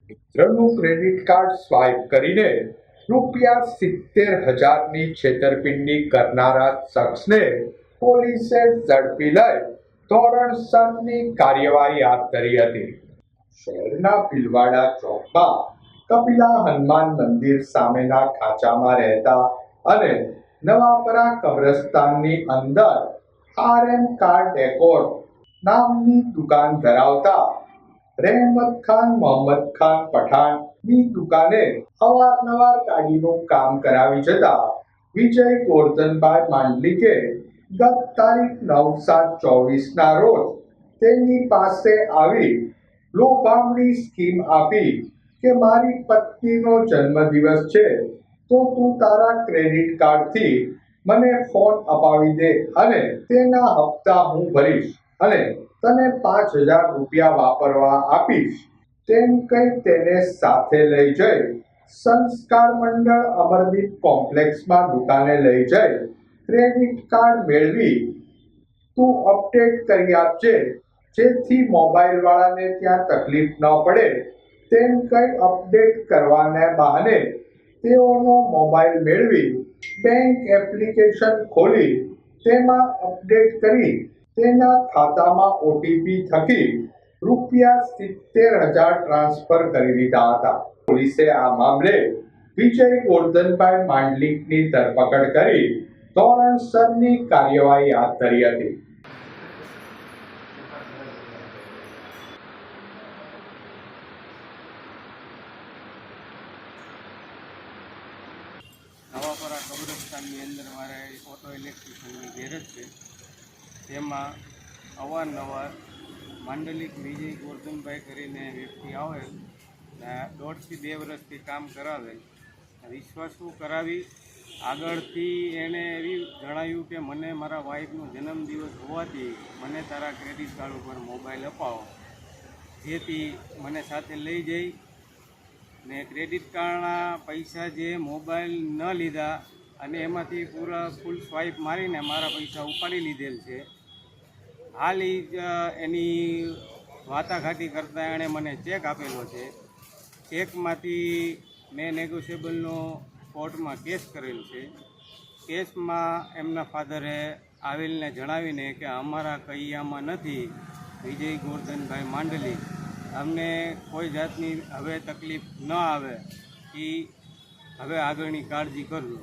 મિત્રનું credit card swipe કરીને ₹70,000ની છેતરપિંડી કરનારા શખ્સને પોલીસે ઝડપી લઈ ધોરણસરની કાર્યવાહી હાથ ધરી હતી. શહેરના ભીલવાડા ચોકમાં કપિલા હનુમાન મંદિર સામેના ખાંચામાં રહેતા અને નવાપરા કબ્રસ્તાનની અંદર RM કાર ડેકોર નામની દુકાન ધરાવતા રહેમત ખાન મોહમ્મદ ખાન પઠાણની દુકાને અવારનવાર ગાડીનું કામ કરાવી જતા વિજય ગોરધનભાઈ માંડલિકે ગત તારીખ 9/7/24ના રોજ તેની પાસે આવી લોભામણી સ્કીમ આપી કે મારી પત્નીનો જન્મદિવસ છે તો તું તારા ક્રેડિટ કાર્ડથી મને ફોન અપાવી દે અને તેના હપ્તા હું ભરીશ અને તને ₹5,000 વાપરવા આપીશ. તેમ કહી તેને સાથે લઈ જઈ સંસ્કાર મંડળ અમરદીપ કોમ્પ્લેક્સમાં દુકાને લઈ જઈ ક્રેડિટ કાર્ડ મેળવી તું અપડેટ કરી આપજે જેથી મોબાઈલ વાળાને ત્યાં તકલીફ ન પડે તેમ કહી અપડેટ કરવાને બહાને તેઓનો મોબાઈલ મેળવી બેંક એપ્લિકેશન ખોલી તેમાં અપડેટ કરી તેના ખાતામાં OTP થકી ₹70,000 ટ્રાન્સફર કરી દીધા હતા. પોલીસે આ મામલે વિજય ગોરધનભાઈ માંડલિકની ધરપકડ કરી ધોરણસરની કાર્યવાહી હાથ ધરી હતી. નવાપરા કબ્રસ્તાનની અંદર મારે ઓટો ઇલેક્ટ્રિશિયનની ગેરેજ છે. તેમાં અવારનવાર માંડલિક વિજય ગોરધનભાઈ કરીને વ્યક્તિ આવે ને 1.5 થી 2 વર્ષથી કામ કરાવે. વિશ્વાસુ કરાવી આગળથી એણે એવી જણાવ્યું કે મને મારા વાઈફનો જન્મદિવસ હોવાથી મને તારા ક્રેડિટ કાર્ડ ઉપર મોબાઈલ અપાવો, જેથી મને સાથે લઈ જઈ ને ક્રેડિટ કાર્ડના પૈસા જે મોબાઈલ ન લીધા અને એમાંથી પૂરા ફૂલ સ્વાઇપ મારીને મારા પૈસા ઉપાડી લીધેલ છે. હાલ એની વાટાઘાટી કરતાં એણે મને ચેક આપેલો છે. ચેકમાંથી મેં નેગોશિયેબલનો કોર્ટમાં કેસ કરેલ છે. કેસમાં એમના ફાધરે આવેલને જણાવીને કે અમારા કૈયામાં નથી વિજય ગોરધનભાઈ માંડલિક, અમને કોઈ જાતની હવે તકલીફ ન આવે એ હવે આગળની કાળજી કરજો.